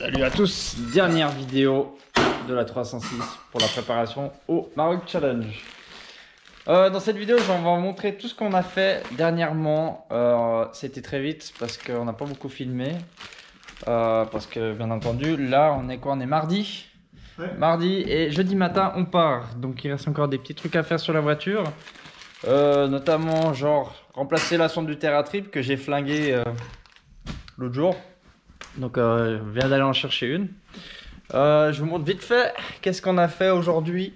Salut à tous, dernière vidéo de la 306 pour la préparation au Maroc Challenge. Dans cette vidéo, je vais vous montrer tout ce qu'on a fait dernièrement. C'était très vite parce qu'on n'a pas beaucoup filmé. Parce que bien entendu, là on est quoi? On est mardi. Ouais. Mardi et jeudi matin on part. Donc il reste encore des petits trucs à faire sur la voiture. Notamment genre remplacer la sonde du TerraTrip que j'ai flingué l'autre jour. Donc je viens d'aller en chercher une. Je vous montre vite fait qu'est-ce qu'on a fait aujourd'hui.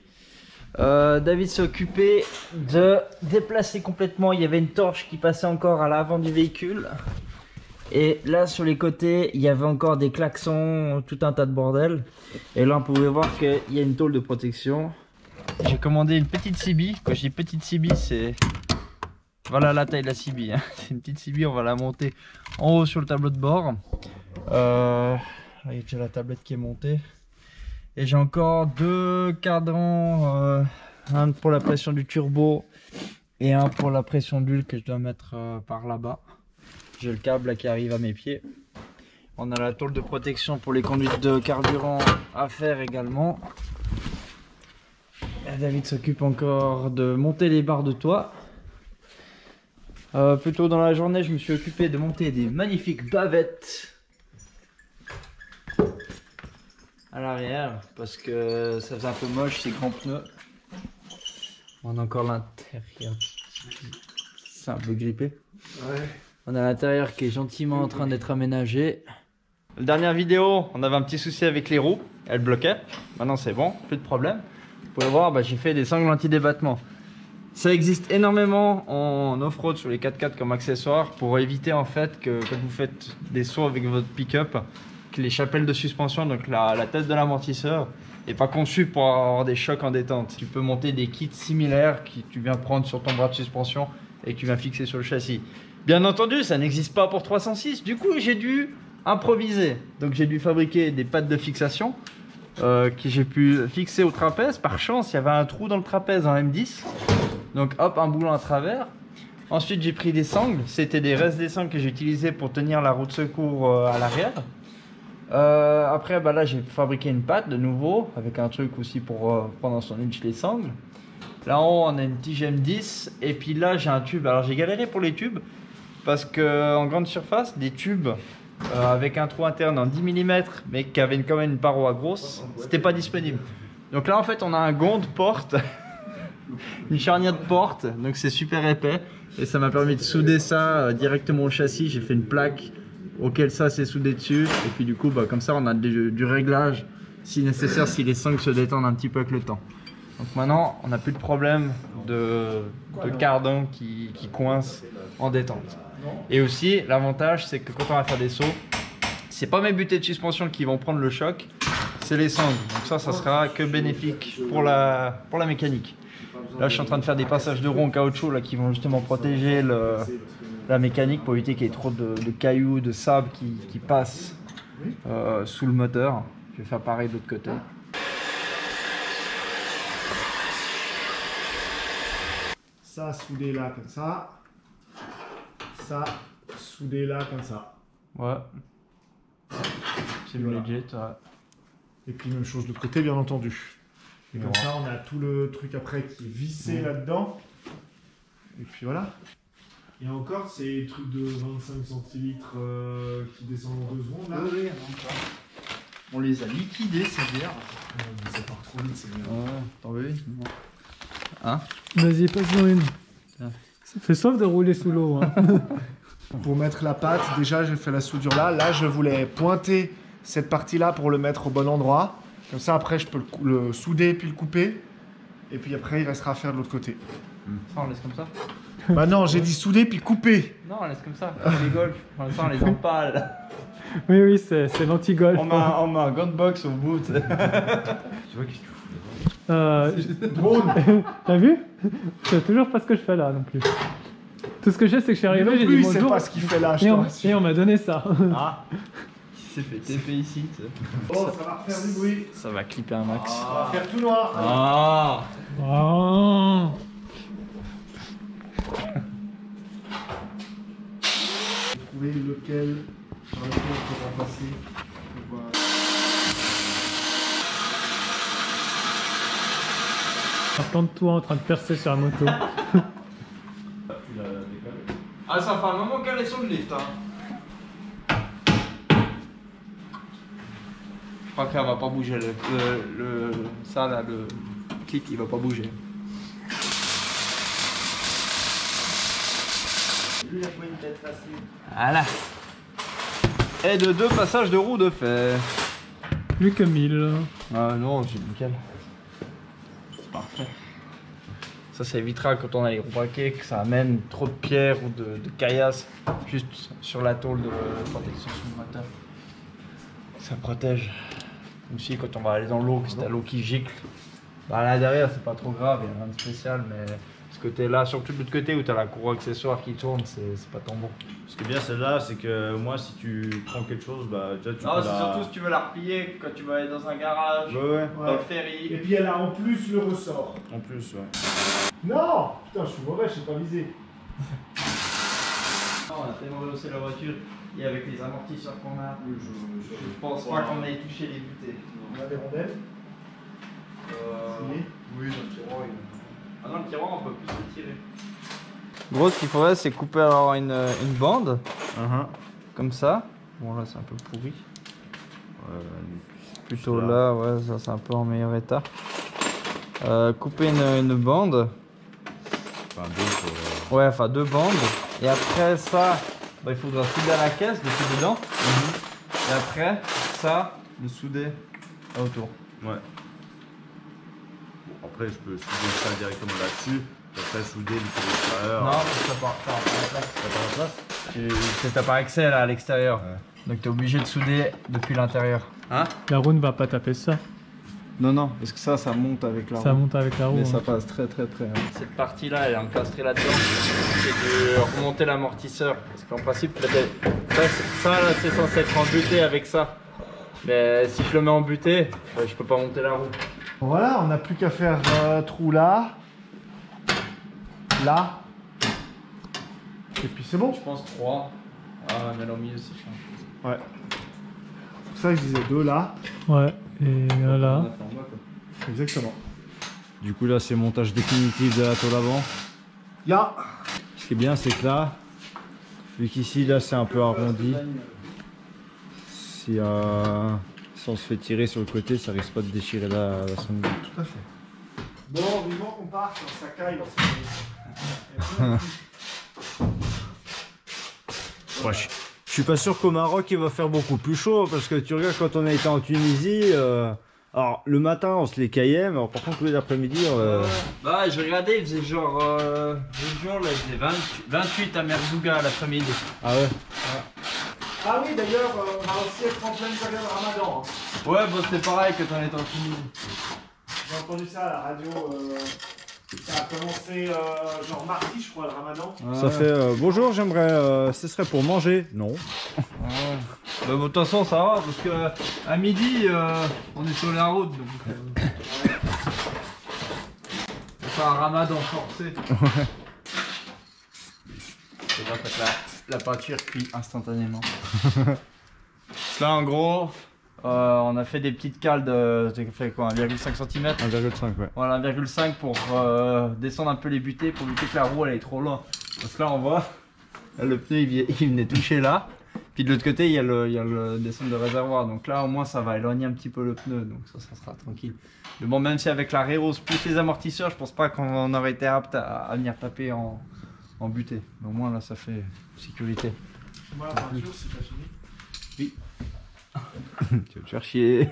David s'est occupé de déplacer complètement. Il y avait une torche qui passait encore à l'avant du véhicule. Et là sur les côtés il y avait encore des klaxons, tout un tas de bordel. Et là on pouvait voir qu'il y a une tôle de protection. J'ai commandé une petite CB. Quand je dis petite CB, c'est... Voilà la taille de la CB, hein. C'est une petite CB, on va la monter en haut sur le tableau de bord. Là, il y a déjà la tablette qui est montée. Et j'ai encore deux cadrans, un pour la pression du turbo et un pour la pression d'huile que je dois mettre par là-bas. J'ai le câble là qui arrive à mes pieds. On a la tôle de protection pour les conduites de carburant à faire également. Et David s'occupe encore de monter les barres de toit. Plus tôt dans la journée, je me suis occupé de monter des magnifiques bavettes à l'arrière parce que ça faisait un peu moche ces grands pneus. On a encore l'intérieur, c'est un peu grippé. Ouais. On a l'intérieur qui est gentiment en train d'être aménagé. La dernière vidéo, on avait un petit souci avec les roues, elles bloquaient. Maintenant c'est bon, plus de problème. Vous pouvez voir, j'ai fait des sangles anti-débattement. Ça existe énormément en off-road sur les 4x4 comme accessoire pour éviter en fait que quand vous faites des sauts avec votre pick-up, que les chapelles de suspension, donc la tête de l'amortisseur, n'est pas conçue pour avoir des chocs en détente. Tu peux monter des kits similaires que tu viens prendre sur ton bras de suspension et que tu viens fixer sur le châssis. Bien entendu, ça n'existe pas pour 306. Du coup, j'ai dû improviser. Donc j'ai dû fabriquer des pattes de fixation que j'ai pu fixer au trapèze. Par chance, il y avait un trou dans le trapèze en M10. Donc hop, un boulon à travers. Ensuite j'ai pris des sangles, c'était des restes des sangles que j'ai utilisés pour tenir la roue de secours à l'arrière. Après là j'ai fabriqué une patte de nouveau, avec un truc aussi pour prendre dans son hitch les sangles. Là en haut on a une tige M10 et puis là j'ai un tube. Alors j'ai galéré pour les tubes parce que en grande surface, des tubes avec un trou interne en 10 mm mais qui avait quand même une paroi grosse, c'était pas disponible. Donc là en fait on a un gond de porte. Une charnière de porte, donc c'est super épais et ça m'a permis de souder ça directement au châssis. J'ai fait une plaque auquel ça s'est soudé dessus et puis du coup comme ça on a du réglage si nécessaire, si les sangles se détendent un petit peu avec le temps. Donc maintenant on n'a plus de problème de cardan qui coince en détente. Et aussi l'avantage c'est que quand on va faire des sauts, c'est pas mes butées de suspension qui vont prendre le choc, c'est les sangles. Donc ça sera que bénéfique pour la mécanique. Là je suis en train de faire des passages de roues en caoutchouc là, qui vont justement protéger la mécanique pour éviter qu'il y ait trop de cailloux, de sable qui passent sous le moteur. Je vais faire pareil de l'autre côté. Ça soudé là comme ça. Ça soudé là comme ça. Ouais. C'est voilà. Legit, ouais. Et puis même chose de l'autre côté bien entendu. Et comme ça on a tout le truc après qui est vissé là-dedans. Et puis voilà. Et encore c'est des trucs de 25 centilitres qui descendent en 2 secondes là. Oui, on les a liquidés ces bières. Ça part trop vite ces bières. Ouais, t'en veux une? Hein? Vas-y, passe-en une. Ça fait soif de rouler sous l'eau. Hein. Pour mettre la pâte, déjà j'ai fait la soudure là. Là je voulais pointer cette partie là pour le mettre au bon endroit. Comme ça après je peux le souder puis le couper. Et puis après il restera à faire de l'autre côté. Ça on laisse comme ça? Bah non, j'ai dit souder puis couper. Non, on laisse comme ça, comme les golfs. Pour l'instant on les empale. Oui, c'est l'anti-golf. On met un gun box au bout. Tu vois qu'est-ce que tu fous? Drone. T'as vu? C'est toujours pas ce que je fais là non plus. Tout ce que je sais c'est que je suis arrivé, j'ai dit bonjour. C'est pas ce qu'il fait là, je et on m'a donné ça. Ah, il s'est fait TP ici. Oh, ça va refaire du bruit. Ça va clipper un max. Ça va faire tout noir. Ah. Oh. Trouver lequel par lequel on peut remplacer. Un plan de toi en train de percer sur la moto. Ah, ça fait un moment qu'elle est sur le lift. Hein. Je crois qu'elle va pas bouger. Ça là, le clip, il va pas bouger. Voilà. Et de 2 passages de roue de fer. Plus que 1000. Ah non, c'est nickel. C'est parfait. Ça évitera quand on a les roues braquées que ça amène trop de pierres ou de caillasses juste sur la tôle de protection sous le moteur. Ça protège. Aussi quand on va aller dans l'eau, que c'est à l'eau qui gicle. Bah là derrière c'est pas trop grave, il n'y a rien de spécial, mais ce côté là, surtout de l'autre côté où tu as la cour accessoire qui tourne, c'est pas tant bon. Ce qui est bien celle-là, c'est que moi si tu prends quelque chose, bah déjà tu peux c'est surtout si tu veux la replier quand tu vas aller dans un garage, dans le ferry. Et puis elle a en plus le ressort. En plus, ouais. Non! Putain, je suis mauvais, je sais pas viser. On a tellement rehaussé la voiture et avec les amortisseurs qu'on a, je pense pas qu'on ait touché les butées. On a des rondelles. Oui, dans le tiroir. Ah non, le tiroir on peut plus le tirer. Gros, ce qu'il faudrait c'est couper alors une bande, comme ça. Bon là c'est un peu pourri. Plutôt là, ouais, ça c'est un peu en meilleur état. Couper une bande. Enfin, deux, ouais, enfin 2 bandes. Et après ça, bah, il faudra souder à la caisse, dessus dedans. Et après, ça, le souder là autour. Ouais. Après, je peux souder ça directement là-dessus. Après, souder le fil extérieur. Non, ça part à la place. Ça part à la place. T'as pas accès là à l'extérieur. Ouais. Donc t'es obligé de souder depuis l'intérieur. Hein? La roue ne va pas taper ça. Non, non, parce que ça monte avec la roue. Ça monte avec la roue. Mais hein. ça passe très. Cette partie-là, elle est encastrée là-dedans. C'est de remonter l'amortisseur. Parce qu'en principe, ça là, c'est censé être embuté avec ça. Mais si je le mets en butée, je peux pas monter la roue. Voilà, on n'a plus qu'à faire trou là. Là. Et puis c'est bon. Je pense 3. Ah, mais là au milieu, c'est chiant. Ouais. C'est pour ça que je disais 2 là. Ouais, et là. Exactement. Du coup, là, c'est montage définitif de la tôle avant. Ya. Ce qui est bien, c'est que là, vu qu'ici, là, c'est un peu arrondi. Si on se fait tirer sur le côté, ça risque pas de déchirer la sonde. Tout à fait. Bon, vivement qu'on parte, ça caille dans Ouais, je suis pas sûr qu'au Maroc il va faire beaucoup plus chaud parce que tu regardes quand on a été en Tunisie, alors le matin on se les caillait, mais alors, par contre tous les après-midi. Bah j'ai regardé, il faisait genre le jour là, il faisait 28 à Merzouga l'après-midi. Ah ouais. Ah oui, d'ailleurs, on va aussi être en pleine période Ramadan. Hein. Ouais, bon c'était pareil que quand on était en Tunisie. J'ai entendu ça à la radio. Ça a commencé genre mardi, je crois, le Ramadan. Ça fait bonjour, j'aimerais. Ce serait pour manger. Non. Bah, de toute façon, ça va parce que à midi, on est sur la route. Donc, c'est pas un Ramadan forcé. C'est vrai que la peinture cuit instantanément. Là, en gros. On a fait des petites cales de fait quoi, 1,5 cm. 1,5 ouais. Voilà, 1,5 pour descendre un peu les butées pour éviter que la roue elle aille trop loin. Parce que là on voit, là, le pneu il venait toucher là. Puis de l'autre côté il y a le descente de réservoir. Donc là au moins ça va éloigner un petit peu le pneu. Donc ça sera tranquille. Mais bon, même si avec la rehausse plus les amortisseurs, je pense pas qu'on aurait été apte à venir taper en butée. Mais au moins là ça fait sécurité. Moi la peinture c'est pas fini. Oui. Tu vas te faire chier.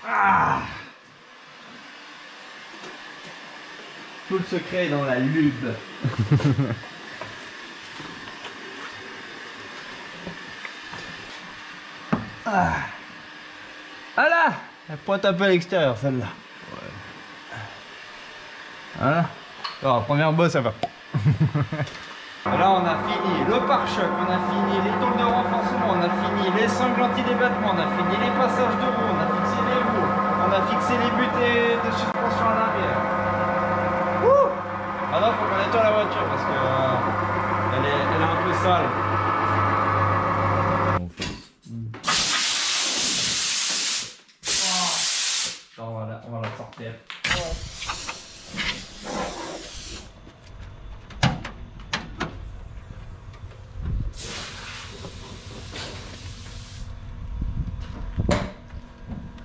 Ah, tout le secret est dans la lube. Ah. Ah là, elle pointe un peu à l'extérieur celle-là. Ouais. Voilà. Alors, première bosse, ça va. Là, on a fini le pare-choc, on a fini les tôles de renforcement, on a fini les sangles anti-débattement, on a fini les passages de roues, on a fixé les roues, on a fixé les butées de suspension à l'arrière. Ouh! Ah non, faut qu'on nettoie la voiture parce que elle est un peu sale. va la sortir.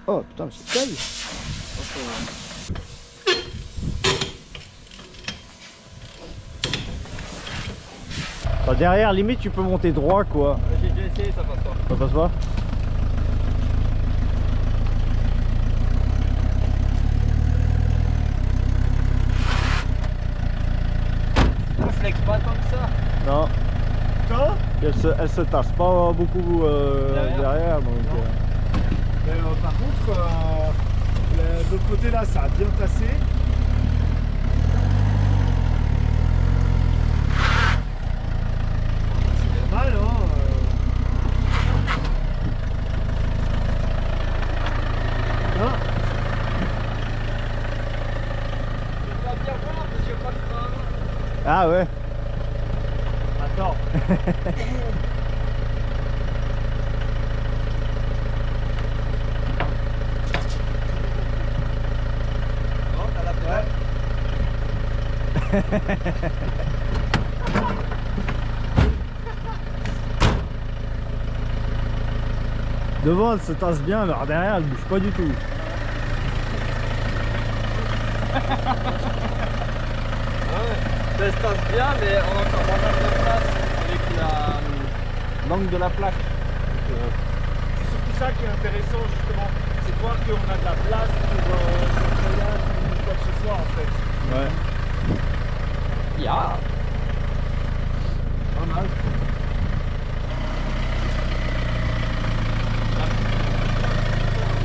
Oh putain, mais c'est taille. Derrière, limite, tu peux monter droit quoi. J'ai déjà essayé, ça passe pas. Ça passe pas? On flex pas tant que ça. Non. Putain. Elle se tasse pas beaucoup derrière donc. Mais, par contre, de l'autre côté là, ça a bien tassé. C'est pas mal, hein. Hein. Je vais bien voir parce que j'ai pas le frein. Ah ouais. Attends. Non, t'as la plaque. Devant elle se tasse bien, mais alors derrière elle bouge pas du tout. Ça se passe bien, mais on a encore pas mal de place avec l'angle de la plaque. C'est surtout ça qui est intéressant justement, c'est de voir qu'on a de la place pour l'employage ou quoi que ce soit en fait. Ouais. Ya. Pas mal.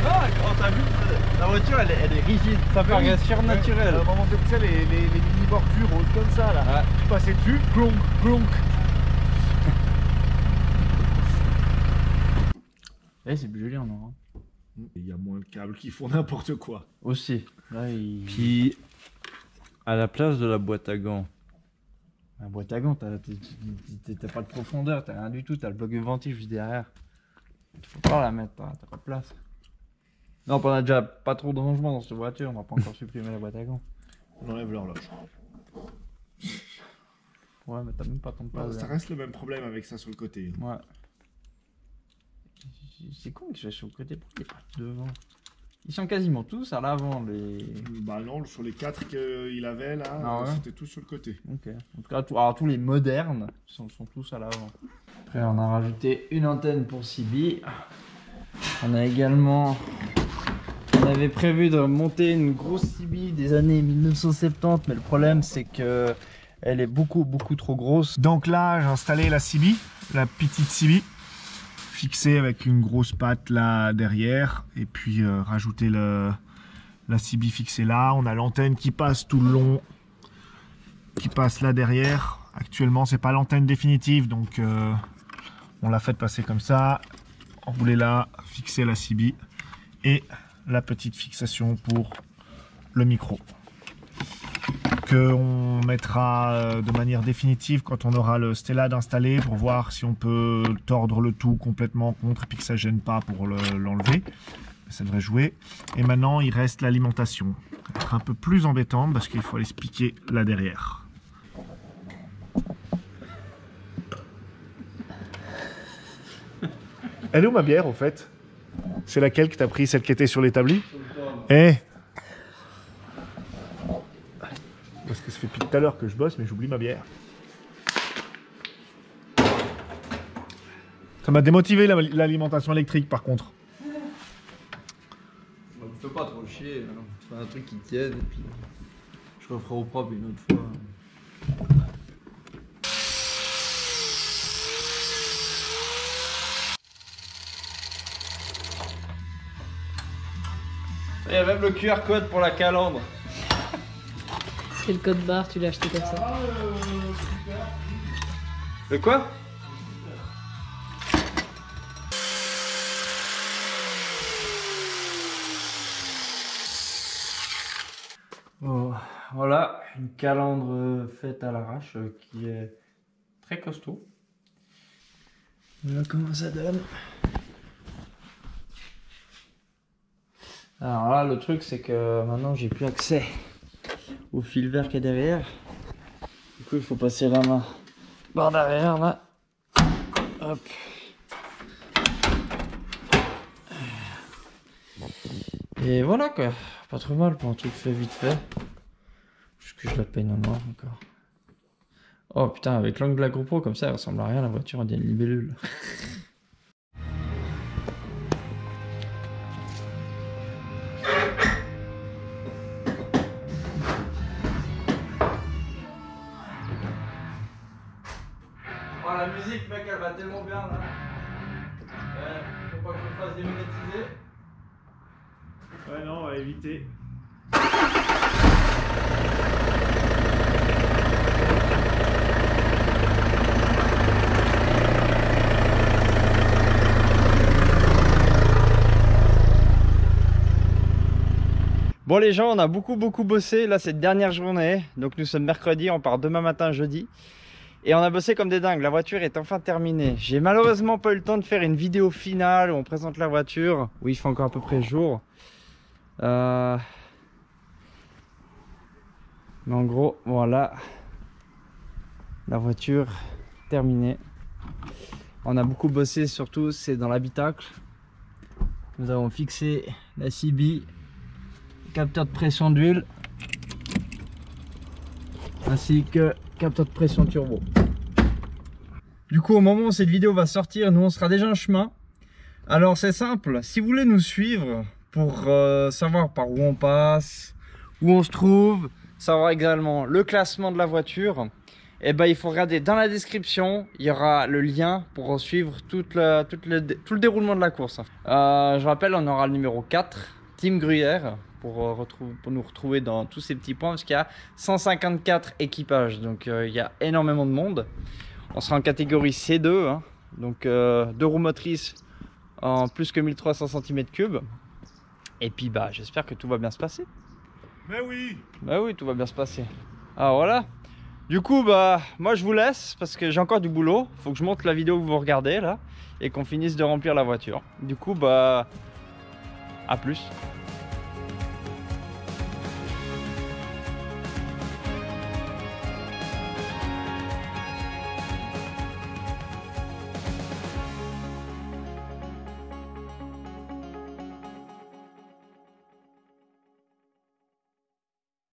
Ah, quand t'as vu, la voiture elle est rigide, ça paraît surnaturel. À un moment donné, tu sais, les mini bordures hautes comme ça là, Ouais. tu passais dessus, clonk, clonk. Eh, c'est plus joli en or. Il y a moins de câbles qui font n'importe quoi. Aussi. Là, il... Puis à la place de la boîte à gants. La boîte à gants, t'as pas de profondeur, t'as rien du tout, t'as le bloc de ventil juste derrière. Faut pas la mettre, t'as pas de place. Non, on a déjà pas trop de rangement dans cette voiture, on va pas encore supprimer la boîte à gants. On enlève l'horloge. Ouais, mais t'as même pas tant de place. Ça reste le même problème avec ça sur le côté. Ouais. C'est con qu'ils soient sur le côté, pourquoi ils pas devant? Ils sont quasiment tous à l'avant, les... Bah non, sur les 4 qu'il avait là, Ah ouais. c'était tout sur le côté. Ok. En tout cas, alors, tous les modernes sont tous à l'avant. Après, on a rajouté une antenne pour CB. On a également... On avait prévu de monter une grosse CB des années 1970, mais le problème c'est que elle est beaucoup trop grosse. Donc là, j'ai installé la CB, la petite CB, fixée avec une grosse patte là derrière, et puis rajouter la CB fixée là. On a l'antenne qui passe tout le long, qui passe là derrière. Actuellement, c'est pas l'antenne définitive, donc on l'a fait passer comme ça. Enrouler là, fixer la CB et la petite fixation pour le micro que on mettra de manière définitive quand on aura le stellade installé pour voir si on peut tordre le tout complètement contre et puis que ça gêne pas pour l'enlever. Ça devrait jouer. Et maintenant il reste l'alimentation. Ça va être un peu plus embêtant parce qu'il faut aller se piquer là derrière. Elle est où ma bière au fait? C'est laquelle que t'as pris, celle qui était sur l'établi? Eh, parce que ça fait depuis tout à l'heure que je bosse, mais j'oublie ma bière. Ça m'a démotivé l'alimentation électrique par contre. On me fait pas trop chier, hein. Je fais un truc qui tienne et puis je referai au propre une autre fois. Il y a même le QR code pour la calandre. C'est le code barre, tu l'as acheté comme ça. Le quoi? Oh, voilà, une calandre faite à l'arrache qui est très costaud. Voilà comment ça donne. Alors là, le truc, c'est que maintenant, j'ai plus accès au fil vert qui est derrière. Du coup, il faut passer la main par derrière, là. Hop. Et voilà quoi, pas trop mal pour un truc fait vite fait. Juste que je la peine en noir encore. Oh putain, avec l'angle de la GoPro comme ça, elle ressemble à rien, la voiture, on dirait une libellule. Oh la musique mec, elle va tellement bien là. Faut pas que je me fasse démonétiser. Ouais, non, on va éviter. Bon les gens, on a beaucoup bossé là cette dernière journée. Donc nous sommes mercredi, on part demain matin jeudi. Et on a bossé comme des dingues, la voiture est enfin terminée. J'ai malheureusement pas eu le temps de faire une vidéo finale où on présente la voiture. Oui, il fait encore à peu près jour. Mais en gros, voilà. La voiture terminée. On a beaucoup bossé, surtout c'est dans l'habitacle. Nous avons fixé la CB, capteur de pression d'huile, ainsi que capteur de pression turbo. Du coup, au moment où cette vidéo va sortir, nous on sera déjà en chemin. Alors c'est simple, si vous voulez nous suivre pour savoir par où on passe, où on se trouve, savoir également le classement de la voiture, et ben il faut regarder dans la description, il y aura le lien pour suivre tout le déroulement de la course. Je rappelle, on aura le numéro 4, Team Gruyère, pour nous retrouver dans tous ces petits points, parce qu'il y a 154 équipages, donc il y a énormément de monde. On sera en catégorie C2, hein, donc 2 roues motrices en plus que 1300 cm3. Et puis bah j'espère que tout va bien se passer. Mais oui. Bah oui, tout va bien se passer. Alors voilà. Du coup bah moi je vous laisse parce que j'ai encore du boulot. Faut que je monte la vidéo que vous regardez là et qu'on finisse de remplir la voiture. Du coup bah à plus.